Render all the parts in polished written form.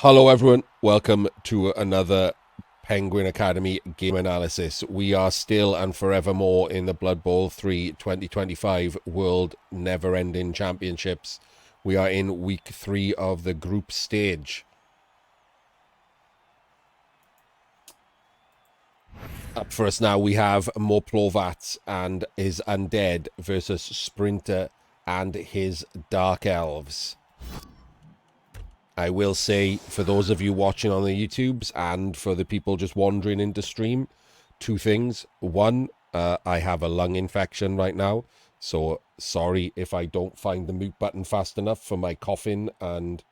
Hello, everyone. Welcome to another Penguin Academy game analysis. We are still and forevermore in the Blood Bowl 3 2025 World Never Ending Championships. We are in week 3 of the group stage. Up for us now, we have Moreplovac and his Undead versus Sprinter and his Dark Elves. I will say, for those of you watching on the YouTubes and for the people just wandering into stream, two things. One, I have a lung infection right now, so sorry if I don't find the mute button fast enough for my coughing and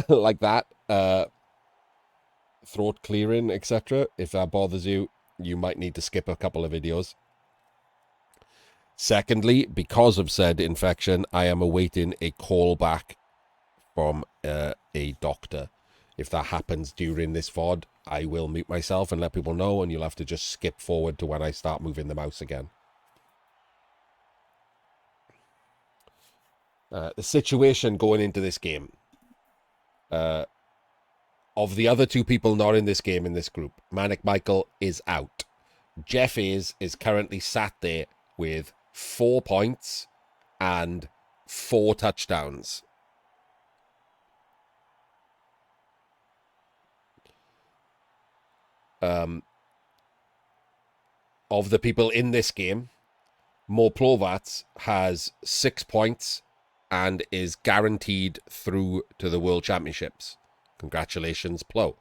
like that, throat clearing, etc. If that bothers you, you might need to skip a couple of videos. Secondly, because of said infection, I am awaiting a call back from a doctor. If that happens during this VOD, I will mute myself and let people know, and you'll have to just skip forward to when I start moving the mouse again. The situation going into this game. Of the other two people not in this game in this group, Manic Michael is out. Jeff is currently sat there with 4 points and 4 touchdowns. Of the people in this game, Moreplovac has 6 points and is guaranteed through to the World Championships. Congratulations, Plo.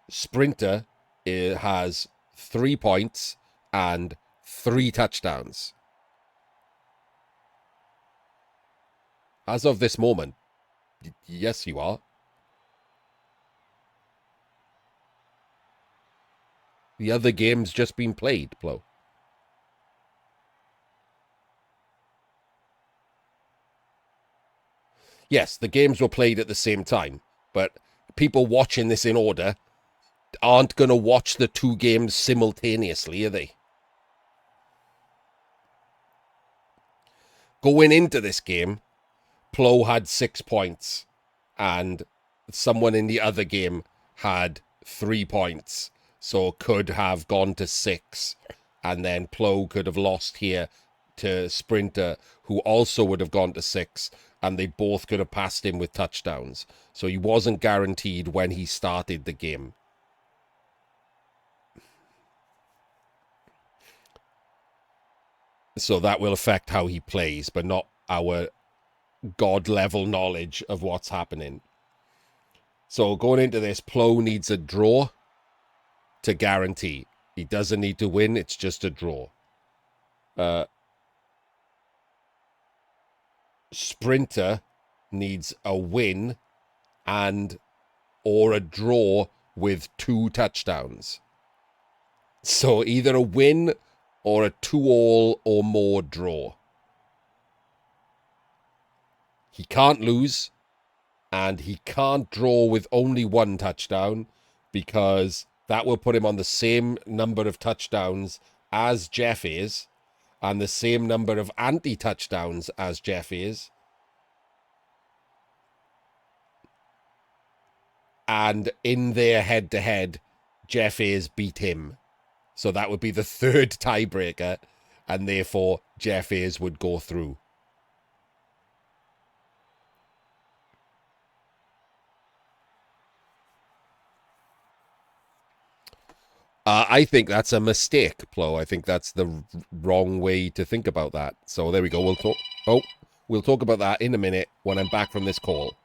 Sprinter has 3 points and 3 touchdowns. As of this moment, yes, you are. The other game's just been played, Plo. Yes, the games were played at the same time, but people watching this in order aren't going to watch the two games simultaneously, are they? Going into this game, Plo had 6 points, and someone in the other game had 3 points, so could have gone to 6, and then Plo could have lost here to Sprinter, who also would have gone to 6, and they both could have passed him with touchdowns. So he wasn't guaranteed when he started the game. So that will affect how he plays, but not our god level knowledge of what's happening. So going into this, Plo needs a draw to guarantee. He doesn't need to win, it's just a draw. Sprinter needs a win and or a draw with 2 touchdowns. So either a win or a 2-all or more draw. He can't lose, and he can't draw with only 1 touchdown, because that will put him on the same number of touchdowns as Jeff is, and the same number of anti-touchdowns as Jeff is. And in their head-to-head, Jeff is beat him. So that would be the 3rd tiebreaker, and therefore Jeff is would go through. I think that's a mistake, Plo. I think that's the wrong way to think about that. So there we go. We'll talk about that in a minute when I'm back from this call.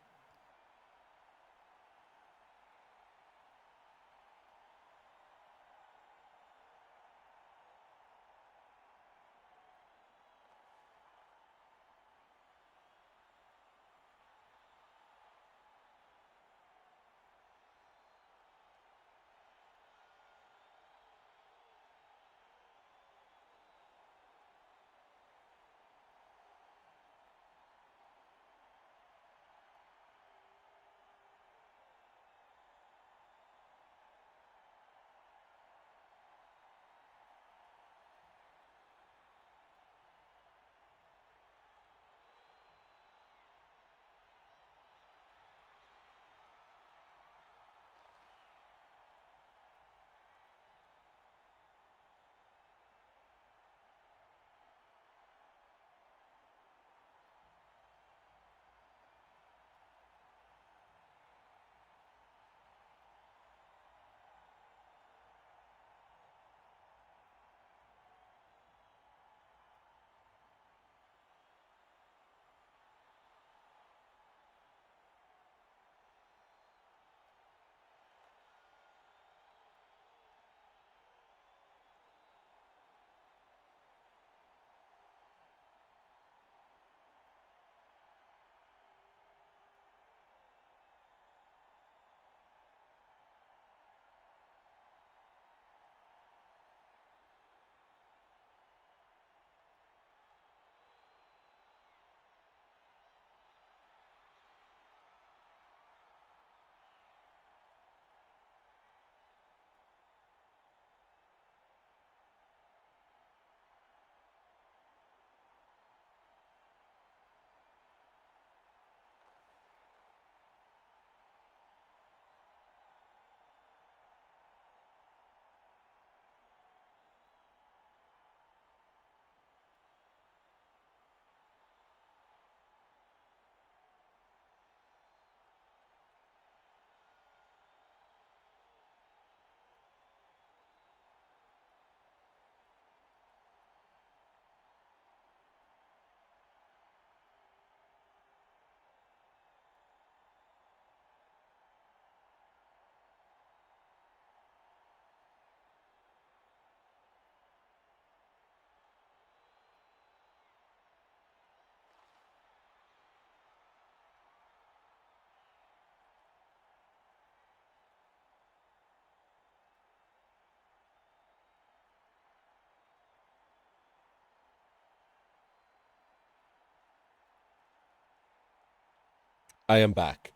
I am back.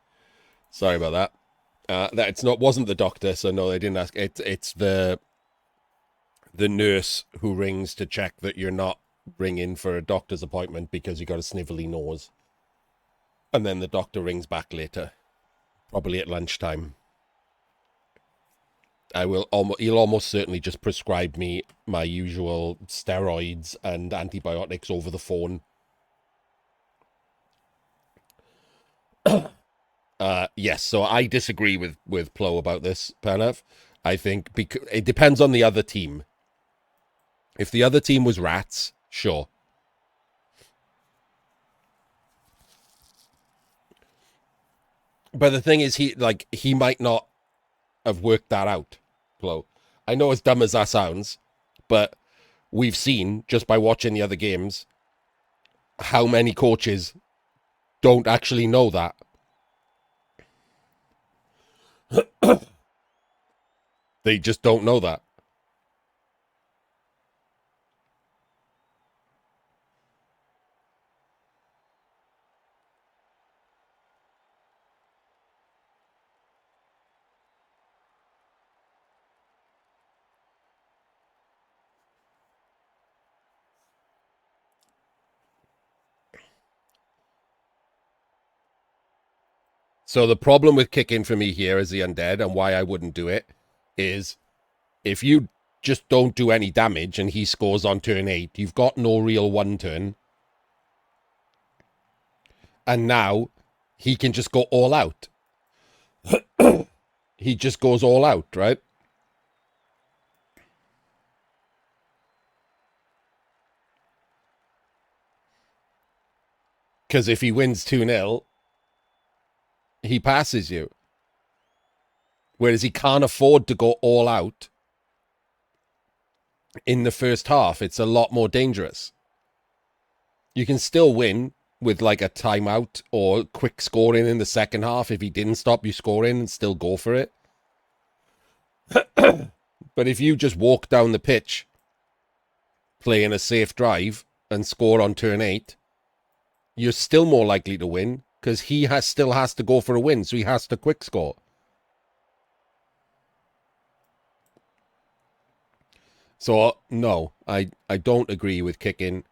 Sorry about that. Wasn't the doctor, so no, they didn't ask. It's the nurse who rings to check that you're not ringing for a doctor's appointment because you got a snivelly nose. And then the doctor rings back later, probably at lunchtime. He'll almost certainly just prescribe me my usual steroids and antibiotics over the phone. Yes, so I disagree with Plo about this, Panav. I think it depends on the other team. If the other team was rats, sure. But the thing is, he might not have worked that out, Plo. I know as dumb as that sounds, but we've seen, just by watching the other games, how many coaches don't actually know that. They just don't know that. So the problem with kicking for me here as the Undead, and why I wouldn't do it, is if you just don't do any damage and he scores on turn 8, you've got no real one turn. And now he can just go all out. He just goes all out, right? Because if he wins 2-0, he passes you. Whereas he can't afford to go all out in the first half. It's a lot more dangerous. You can still win with like a timeout or quick scoring in the second half if he didn't stop you scoring and still go for it. But if you just walk down the pitch playing a safe drive and score on turn 8, you're still more likely to win because he still has to go for a win, so he has to quick score. So, no, I don't agree with kicking.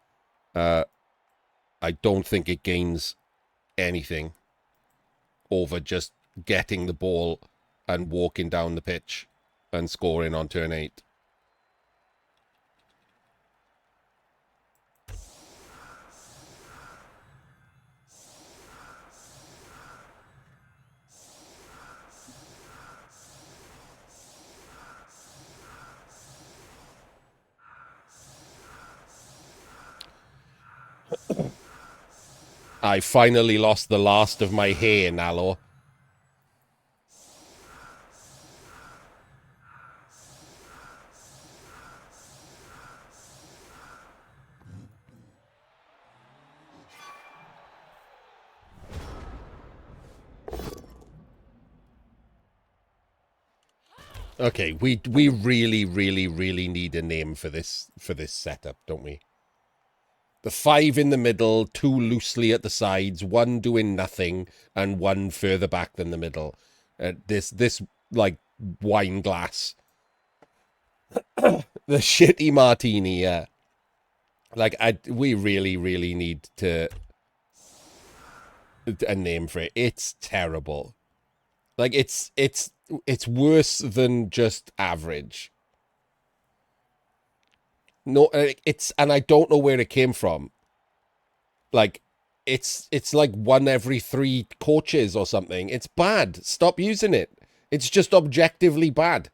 I don't think it gains anything over just getting the ball and walking down the pitch and scoring on turn 8. I finally lost the last of my hair, Nalo. Okay, we really, really, really need a name for this setup, don't we? The 5 in the middle, 2 loosely at the sides, 1 doing nothing, and 1 further back than the middle. This like wine glass. The shitty martini, yeah. Like we really, really need a name for it. It's terrible. Like it's worse than just average. No, and I don't know where it came from. Like it's like 1 every 3 coaches or something. It's bad. Stop using it. It's just objectively bad.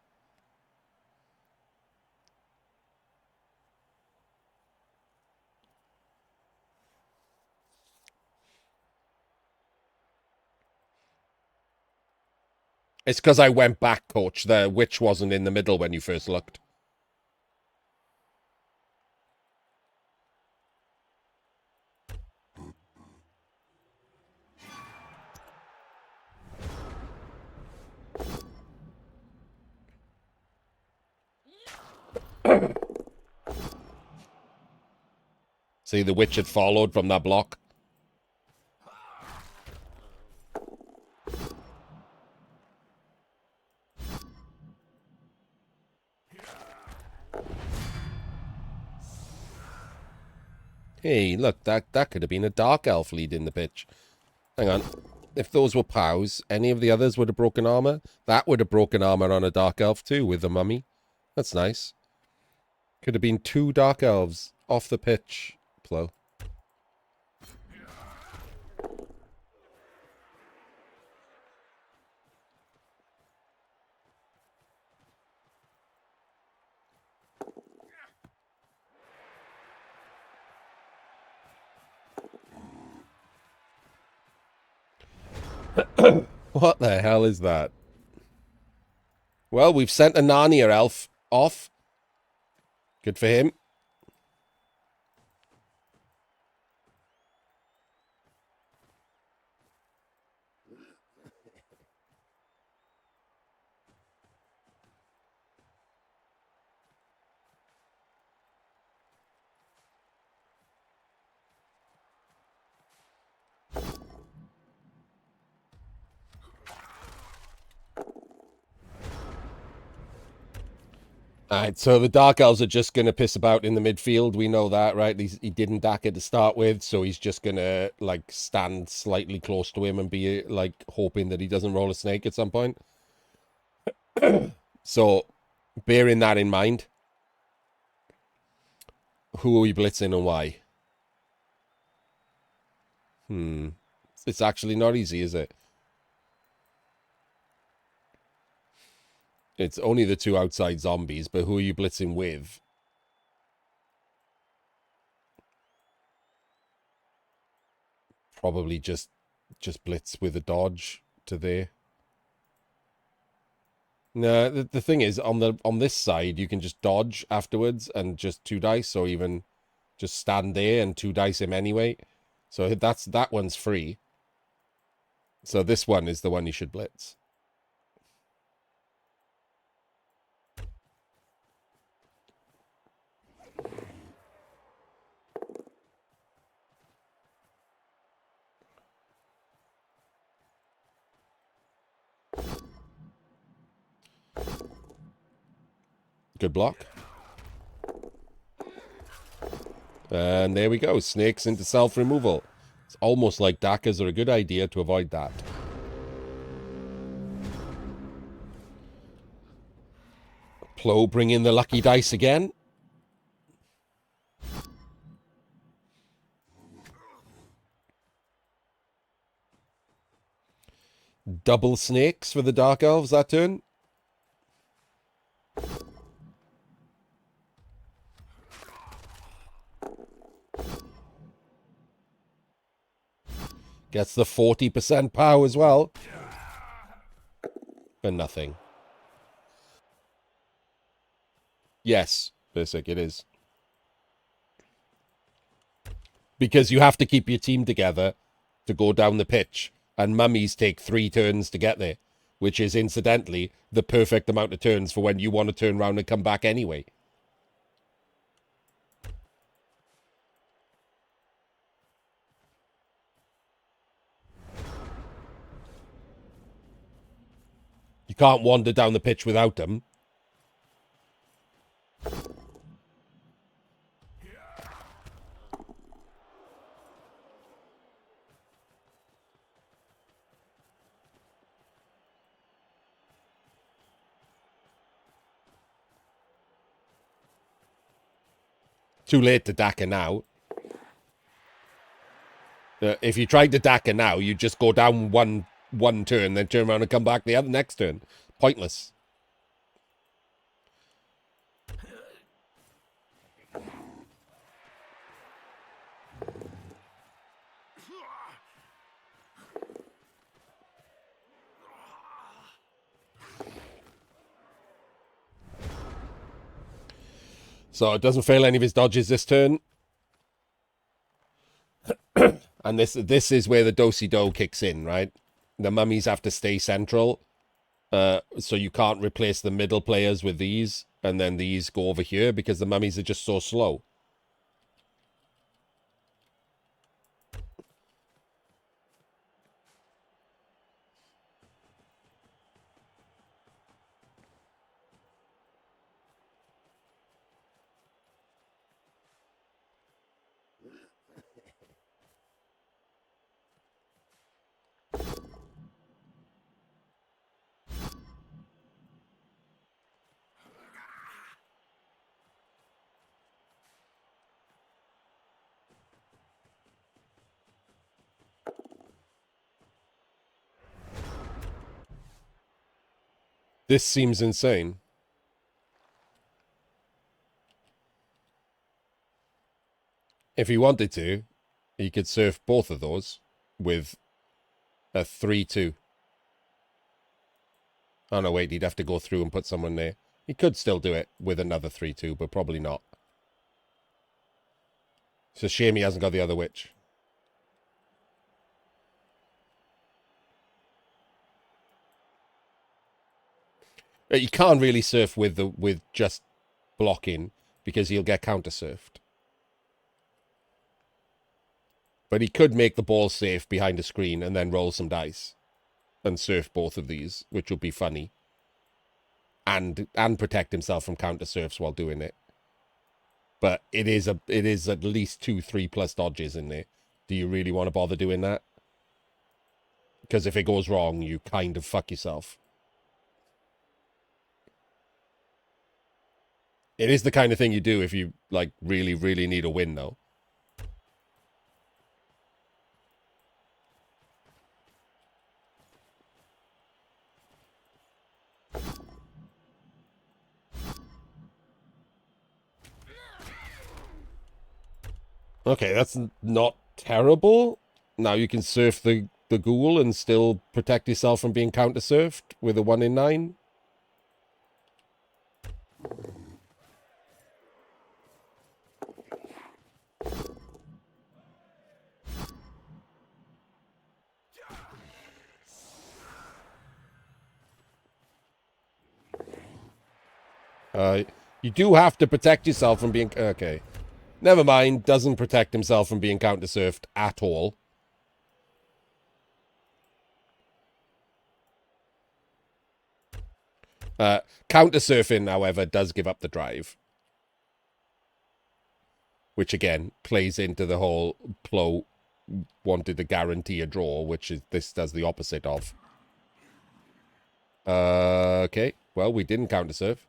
It's because I went back, coach. The witch wasn't in the middle when you first looked. See, the witch had followed from that block. Hey, look, that could have been a dark elf leading the pitch. Hang on. If those were POWs, any of the others would have broken armor. That would have broken armor on a dark elf too with the mummy. That's nice. Could have been 2 dark elves off the pitch. Plo. What the hell is that? Well, we've sent a Narnia elf off. Good for him. Alright, so the Dark Elves are just going to piss about in the midfield. We know that, right? He didn't dack it to start with, so he's just going to, like, stand slightly close to him and be, like, hoping that he doesn't roll a snake at some point. So, bearing that in mind, who are we blitzing and why? It's actually not easy, is it? It's only the 2 outside zombies, but who are you blitzing with? Probably just blitz with a dodge to there. No, the thing is, on this side, you can just dodge afterwards and just 2 dice, or even just stand there and 2 dice him anyway. So that one's free. So this one is the one you should blitz. Good block. And there we go. Snakes into self-removal. It's almost like dackers are a good idea to avoid that. Plo bring in the lucky dice again. Double snakes for the Dark Elves that turn. Gets the 40% power as well. For nothing. Yes, Berserk, it is. Because you have to keep your team together to go down the pitch. And mummies take 3 turns to get there. Which is, incidentally, the perfect amount of turns for when you want to turn around and come back anyway. You can't wander down the pitch without them. Too late to Daka now. If you tried to Daka now, you'd just go down one turn, then turn around and come back the other next turn. Pointless. So it doesn't fail any of his dodges this turn. And this is where the do-si-do kicks in, right? The mummies have to stay central. So you can't replace the middle players with these. And then these go over here because the mummies are just so slow. This seems insane. If he wanted to, he could surf both of those with a 3-2. Oh, no, wait, he'd have to go through and put someone there. He could still do it with another 3-2, but probably not. It's a shame he hasn't got the other witch. You can't really surf with just blocking because he'll get counter-surfed. But he could make the ball safe behind a screen and then roll some dice and surf both of these, which would be funny. And protect himself from counter-surfs while doing it. But it is at least 2-3+ dodges in there. Do you really want to bother doing that? Because if it goes wrong, you kind of fuck yourself. It is the kind of thing you do if you, like, really, really need a win, though. Okay, that's not terrible. Now you can surf the ghoul and still protect yourself from being counter-surfed with a 1 in 9. You do have to protect yourself from being... Okay. Never mind. Doesn't protect himself from being counter-surfed at all. Counter-surfing, however, does give up the drive. Which, again, plays into the whole Plo wanted to guarantee a draw, which is this does the opposite of. Okay. Well, we didn't counter-surf.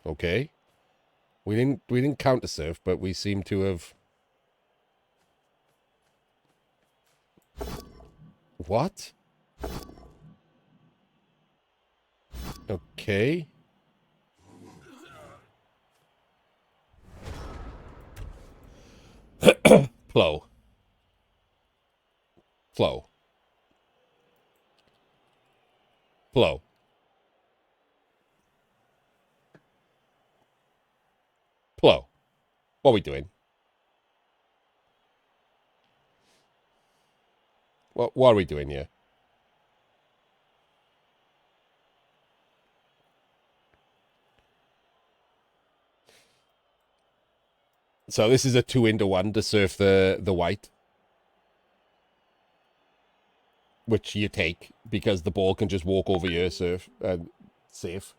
Okay. We didn't counter-surf, but we seem to have... What? Okay. Plo. Plo. Plo. Plo. What are we doing? What are we doing here? So this is a 2-into-1 to surf the white. Which you take, because the ball can just walk over your surf and safe.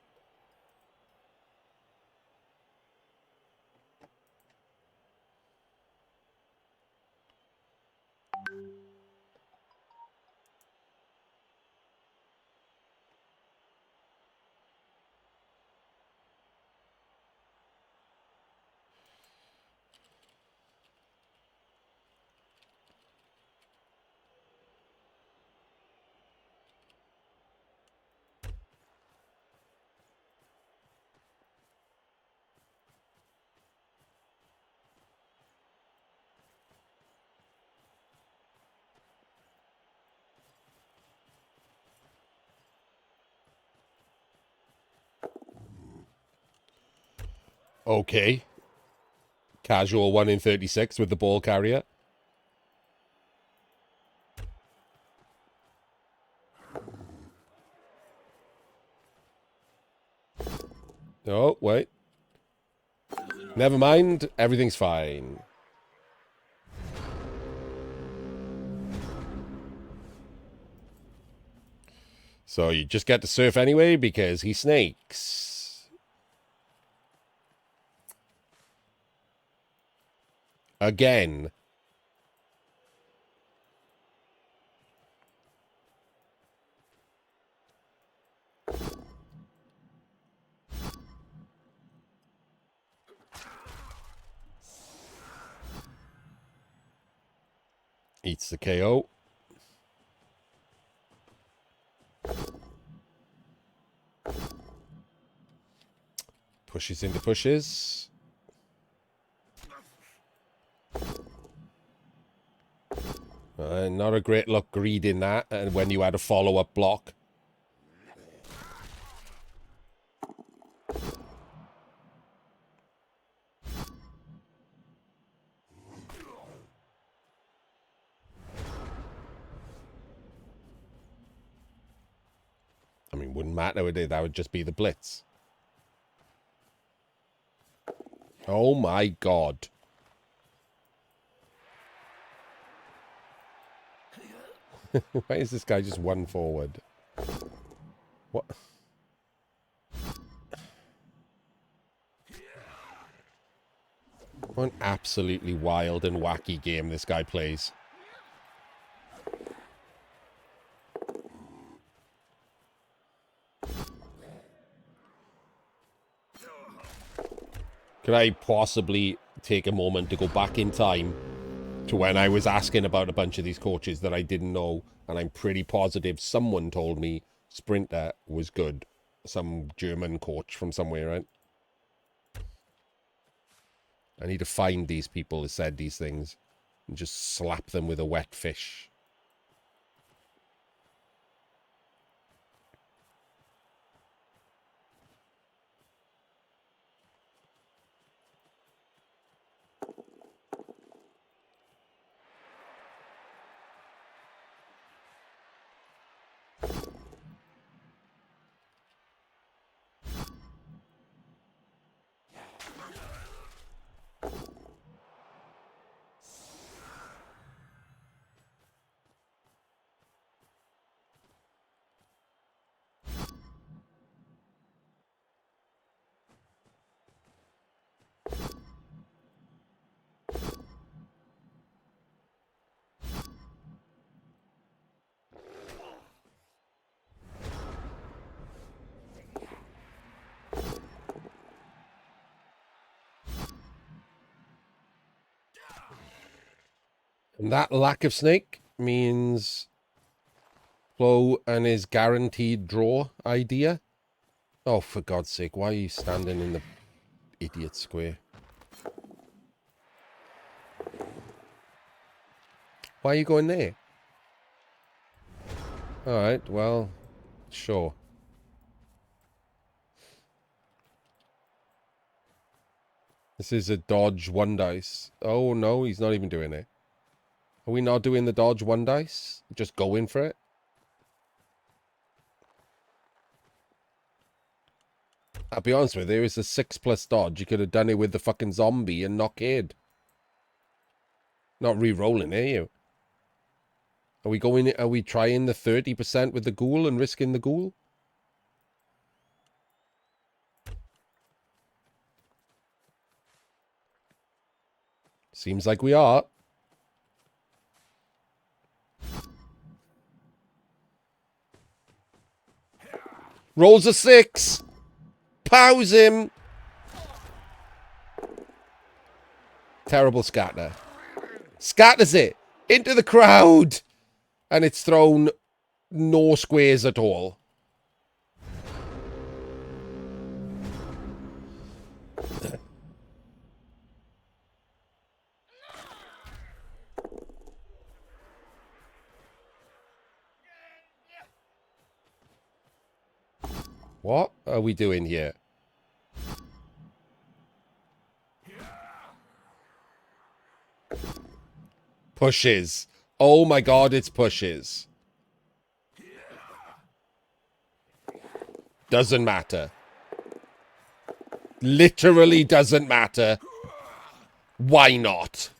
Okay. Casual 1 in 36 with the ball carrier. Oh, wait. Never mind. Everything's fine. So you just get to surf anyway because he snakes. Again. Eats the KO. Pushes into pushes. Not a great look greeding that, and when you had a follow-up block. I mean, wouldn't matter, would it? That would just be the blitz. Oh my god. Why is this guy just one forward? What? What an absolutely wild and wacky game this guy plays. Could I possibly take a moment to go back in time to when I was asking about a bunch of these coaches that I didn't know, and I'm pretty positive someone told me Sprinter was good. Some German coach from somewhere, right? I need to find these people who said these things and just slap them with a wet fish. And that lack of snake means Flo and his guaranteed draw idea. Oh, for God's sake, why are you standing in the idiot square? Why are you going there? Alright, well, sure. This is a dodge one dice. Oh, no, he's not even doing it. Are we not doing the dodge one dice? Just going for it? I'll be honest with you, there is a 6+ dodge. You could have done it with the fucking zombie and not cared. Not re-rolling, are you? Are we trying the 30% with the ghoul and risking the ghoul? Seems like we are. Rolls a 6. Pows him. Terrible scatter. Scatters it into the crowd. And it's thrown no squares at all. What are we doing here? Pushes. Oh my god, it's pushes. Doesn't matter. Literally doesn't matter. Why not?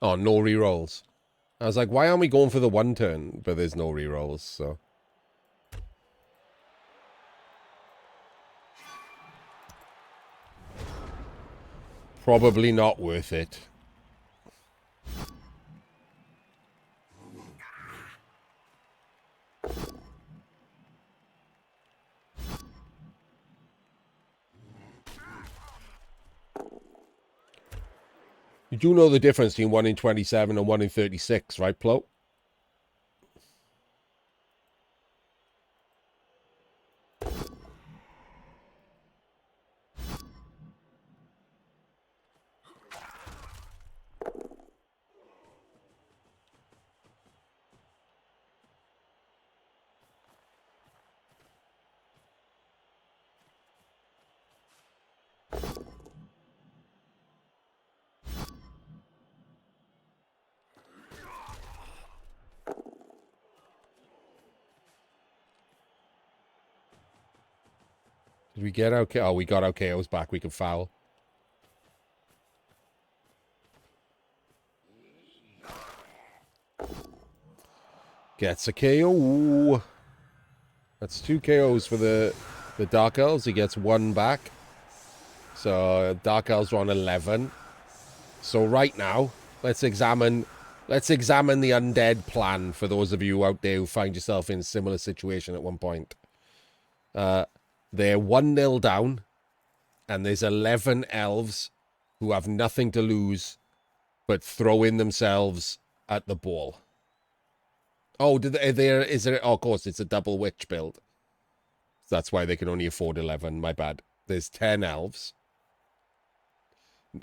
Oh, no rerolls. I was like, why aren't we going for the one turn? But there's no rerolls, so. Probably not worth it. You do know the difference between 1 in 27 and 1 in 36, right, Plo? Did we get okay? Oh, we got our KOs back. We can foul. Gets a KO. That's 2 KOs for the Dark Elves. He gets 1 back. So Dark Elves are on 11. So right now, let's examine the undead plan for those of you out there who find yourself in a similar situation at one point. They're 1-0 down, and there's 11 elves who have nothing to lose but throw in themselves at the ball. Oh, is there? Oh, of course, it's a double witch build. That's why they can only afford 11. My bad. There's 10 elves.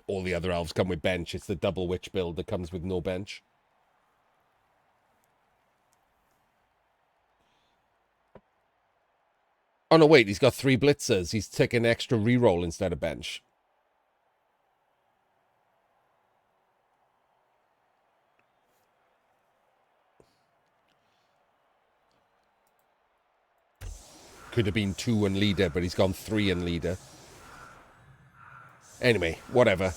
All the other elves come with bench. It's the double witch build that comes with no bench. Oh, no, wait. He's got 3 blitzers. He's taking extra reroll instead of bench. Could have been 2 in leader, but he's gone 3 in leader. Anyway, whatever.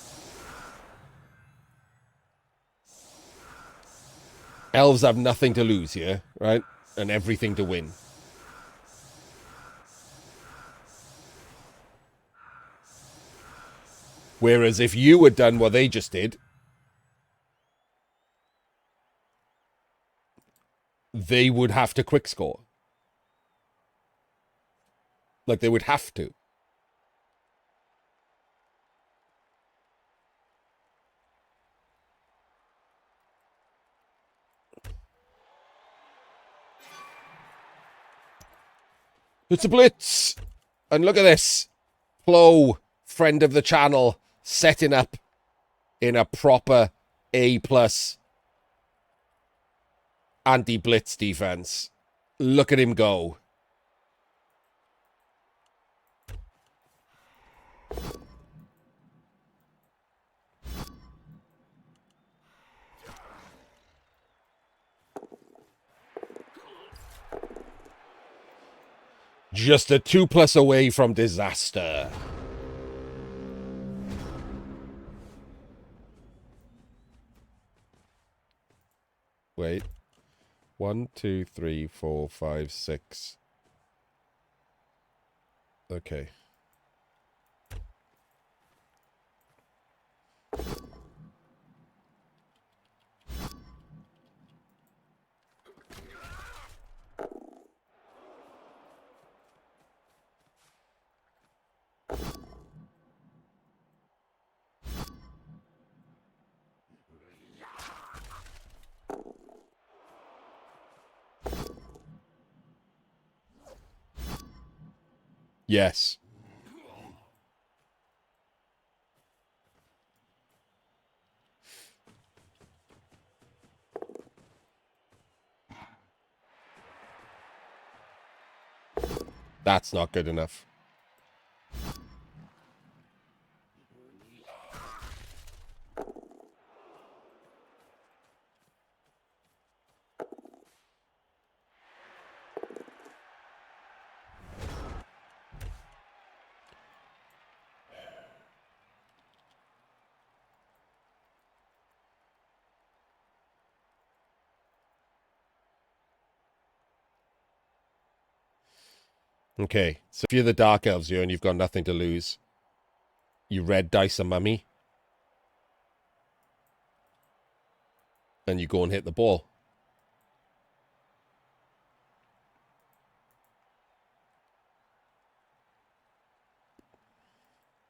Elves have nothing to lose here, right? And everything to win. Whereas if you had done what they just did, they would have to quick score. Like, they would have to. It's a blitz! And look at this. Plo, friend of the channel, setting up in a proper A+ anti-blitz defense. Look at him go. Just a 2+ away from disaster. Wait. 1, 2, 3, 4, 5, 6. Okay. Yes. That's not good enough. Okay, so if you're the Dark Elves here and you've got nothing to lose, you red dice a mummy, and you go and hit the ball.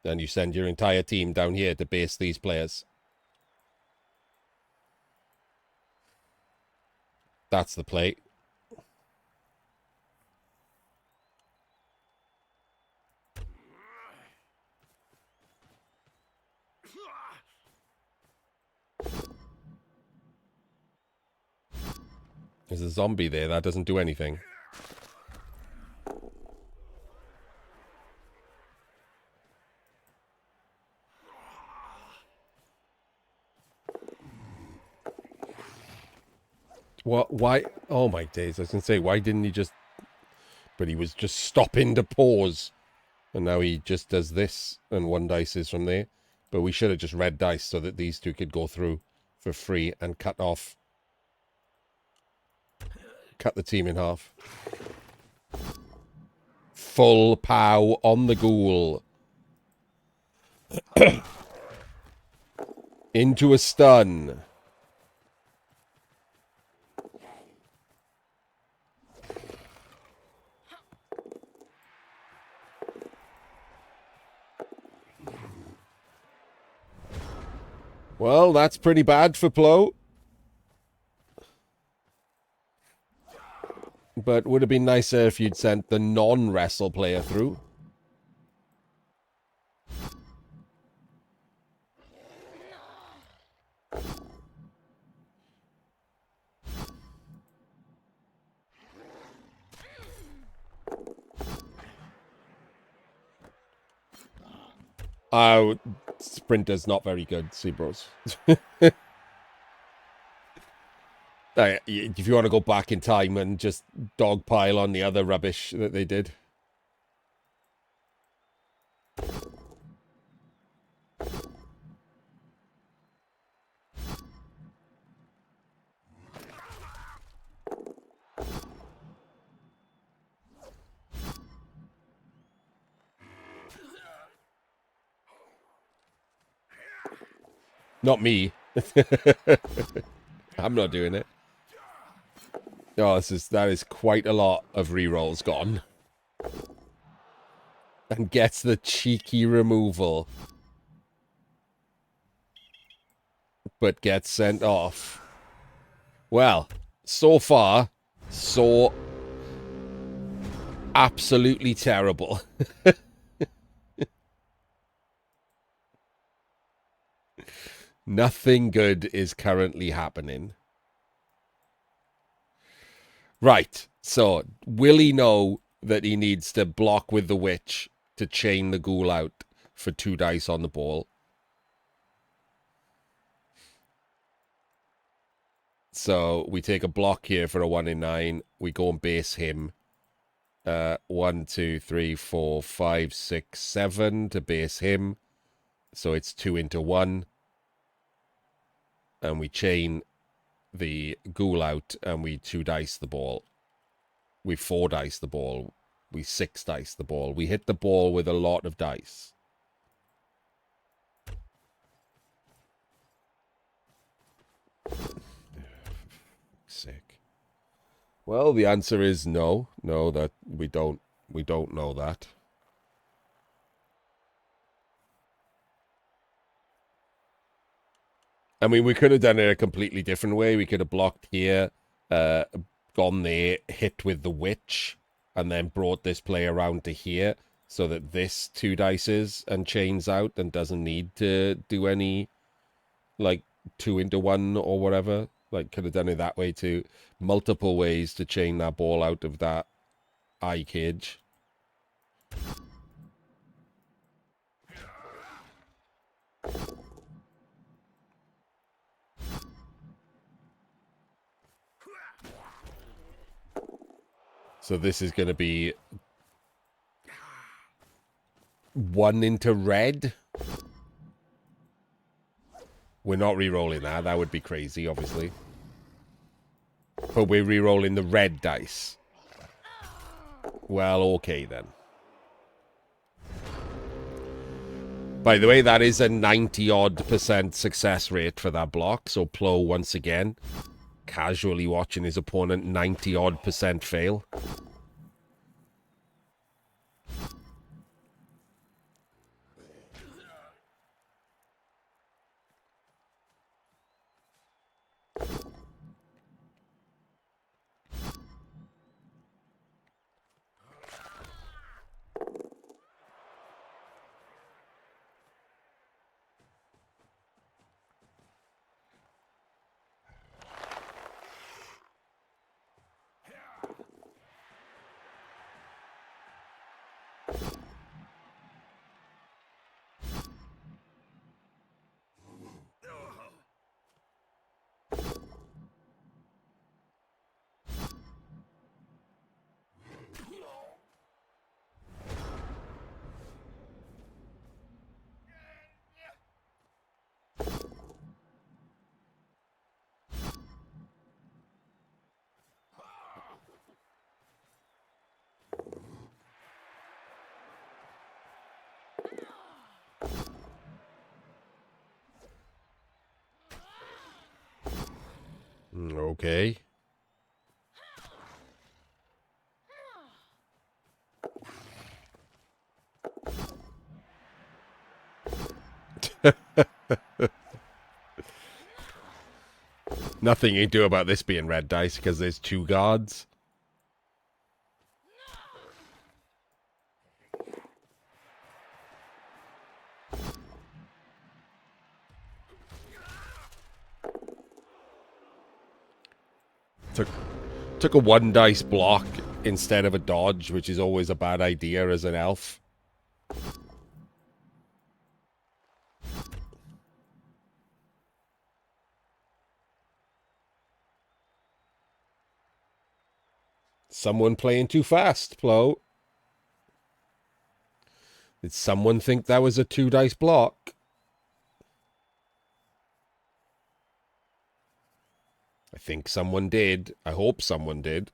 Then you send your entire team down here to base these players. That's the play. There's a zombie there. That doesn't do anything. What? Why? Oh, my days. I was going to say, why didn't he just... But he was just stopping to pause. And now he just does this. And one dice is from there. But we should have just red dice so that these two could go through for free and cut the team in half. Full pow on the ghoul. Into a stun. Well, that's pretty bad for Plo. But would have been nicer if you'd sent the non-wrestle player through. Oh, Sprinter's not very good, Seabros. If you want to go back in time and just dogpile on the other rubbish that they did. Not me. I'm not doing it. Oh, that is quite a lot of rerolls gone. And gets the cheeky removal. But gets sent off. Well, so far, so absolutely terrible. Nothing good is currently happening. Right, so will he know that he needs to block with the witch to chain the ghoul out for 2 dice on the ball? So we take a block here for a 1 in 9. We go and base him. 1, 2, 3, 4, 5, 6, 7 to base him. So it's 2 into 1. And we chain the ghoul out and we 2 dice the ball. We 4 dice the ball. We 6 dice the ball. We hit the ball with a lot of dice. Sick. Well, the answer is no. No, that we don't know that. I mean, we could have done it a completely different way. We could have blocked here, gone there, hit with the witch, and then brought this player around to here so that this 2 dices and chains out and doesn't need to do any, like, 2 into 1 or whatever. Like, could have done it that way too. Multiple ways to chain that ball out of that eye cage. So this is going to be 1 into red. We're not re-rolling that. That would be crazy, obviously. But we're re-rolling the red dice. Well, okay then. By the way, that is a 90-odd% success rate for that block. So Plo, once again, casually watching his opponent 90-odd% fail. Okay. Nothing you can do about this being red dice because there's 2 guards. Took a 1 dice block instead of a dodge, which is always a bad idea as an elf. Someone playing too fast, Plo. Did someone think that was a 2 dice block? I think someone did. I hope someone did.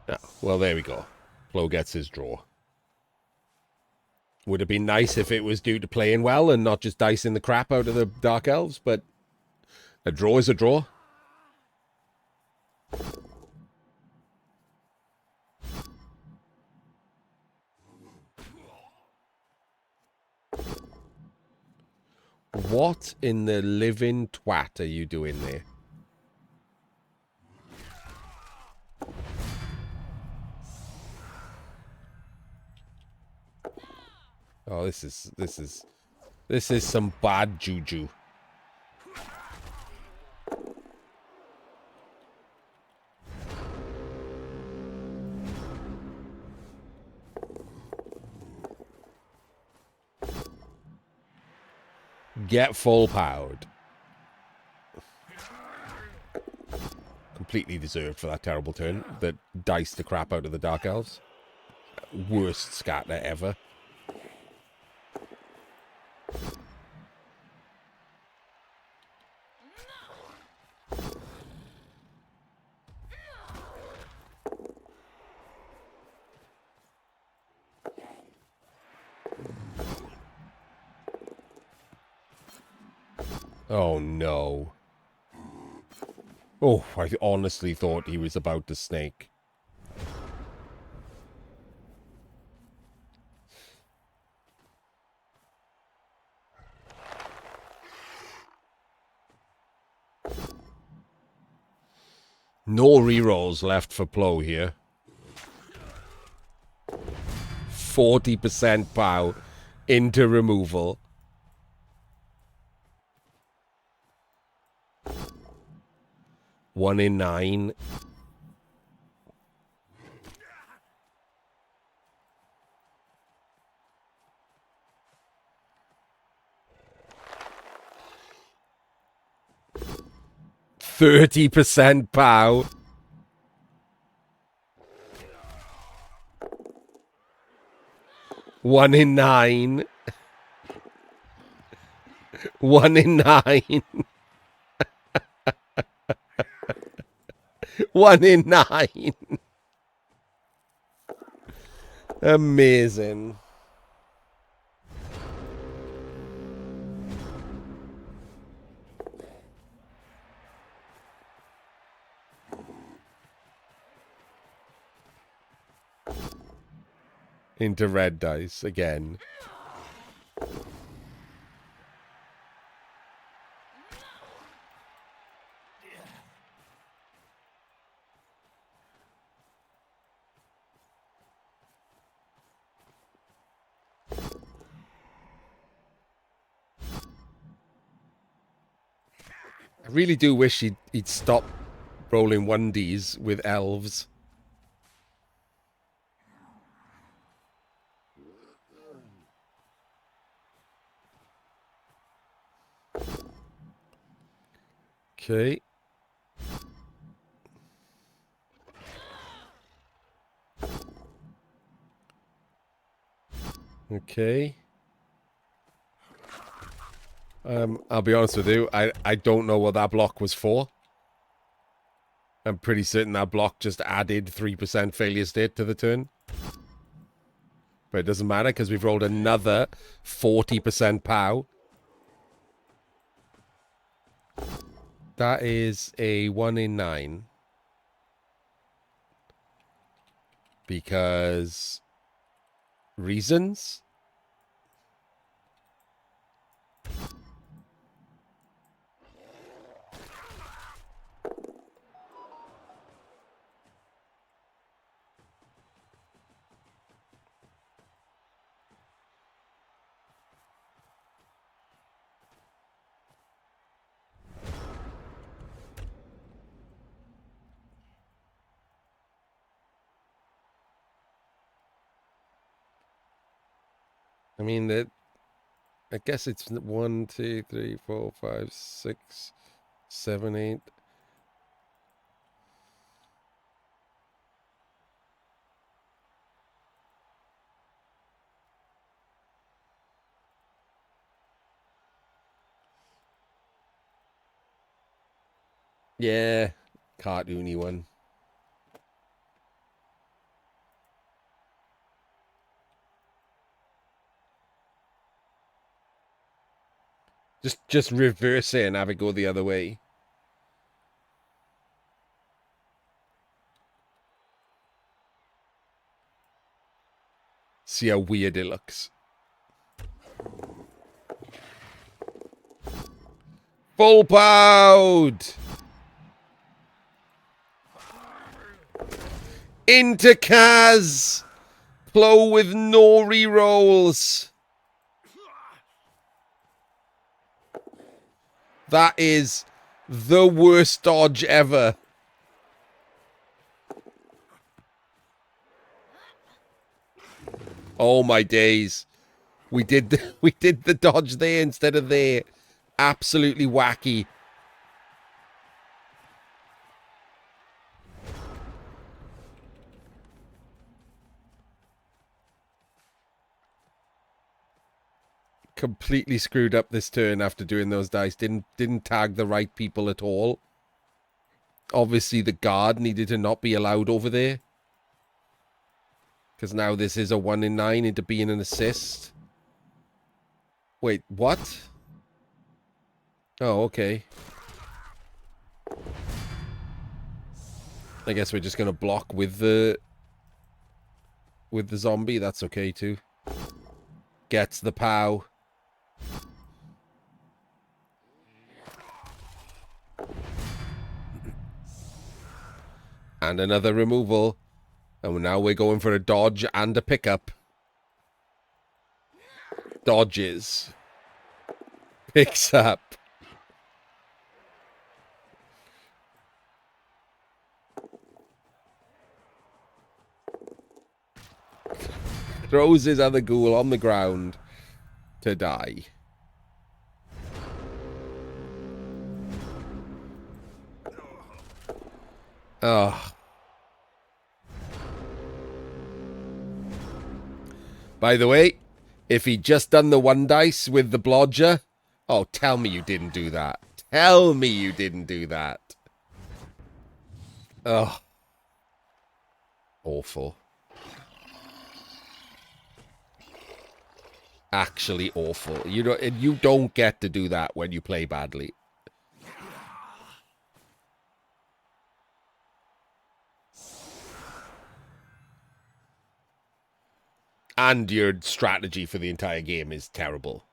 Yeah, well, there we go. Plo gets his draw. Would have been nice if it was due to playing well and not just dicing the crap out of the Dark Elves, but a draw is a draw. What in the living twat are you doing there? Oh, this is some bad juju. Get full powered. Completely deserved for that terrible turn that diced the crap out of the Dark Elves. Worst scatter ever. Oh no. Oh, I honestly thought he was about to snake. No rerolls left for Plo here. 40% pow into removal. One in 9. 30% pow. One in 9. 1 in 9. 1 in 9. Amazing. Into red dice again. I really do wish he'd stop rolling 1Ds with elves. Okay. Okay. I'll be honest with you. I don't know what that block was for. I'm pretty certain that block just added 3% failure state to the turn. But it doesn't matter because we've rolled another 40% POW. That is a 1 in 9. Because reasons? I mean, I guess it's 1, 2, 3, 4, 5, 6, 7, 8. Yeah, cartoony one. Just reverse it and have it go the other way. See how weird it looks. Full pound! Into Kaz! Plow with no rerolls. That is the worst dodge ever. Oh my days. We did the dodge there instead of there. Absolutely wacky. Completely screwed up this turn after doing those dice. Didn't tag the right people at all. Obviously the guard needed to not be allowed over there. Because now this is a 1 in 9 into being an assist. Wait, what? Oh, okay. I guess we're just going to block with the zombie. That's okay too. Gets the POW. And another removal. And now we're going for a dodge and a pickup. Dodges. Picks up. Throws his other ghoul on the ground to die. Oh. By the way, if he'd just done the one dice with the blodger... Oh, tell me you didn't do that. Tell me you didn't do that. Oh. Awful. Actually awful. You don't get to do that when you play badly. And your strategy for the entire game is terrible.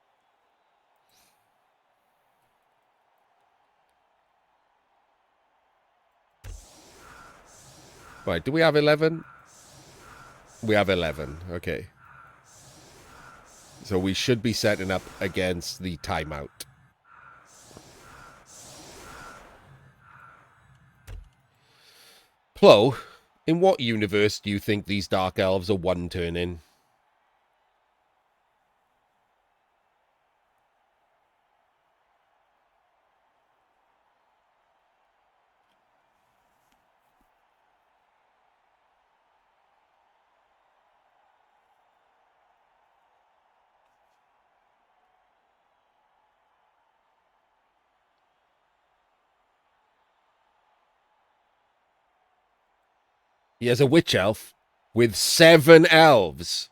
Right, do we have 11? We have 11, okay. So we should be setting up against the timeout. Plo, in what universe do you think these Dark Elves are one turn in? He has a witch elf with 7 elves.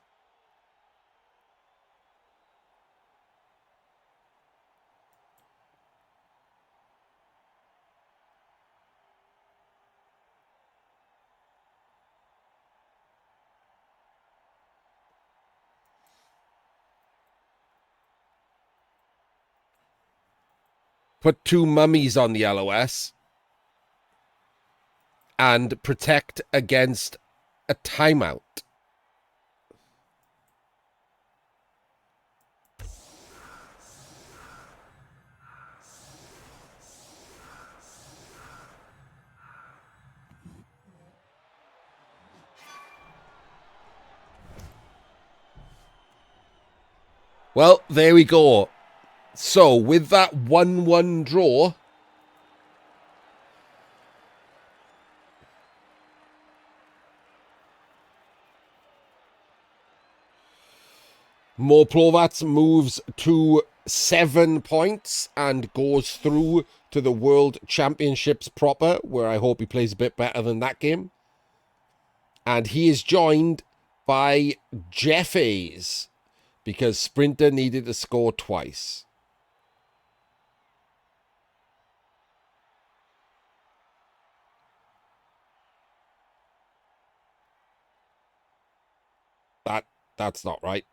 Put 2 mummies on the LOS. And protect against a timeout. Well, there we go. So, with that 1-1 draw... Moreplovac moves to 7 points and goes through to the World Championships proper, where I hope he plays a bit better than that game. And he is joined by Jeffes, because Sprinter needed to score twice. That's not right.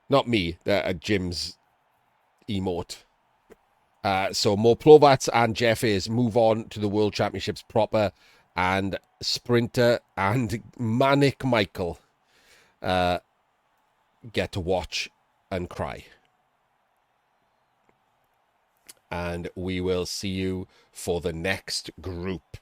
Not me, Jim's emote. So Moreplovac and Jeffes move on to the World Championships proper, and Sprinter and Manic Michael get to watch and cry. And we will see you for the next group.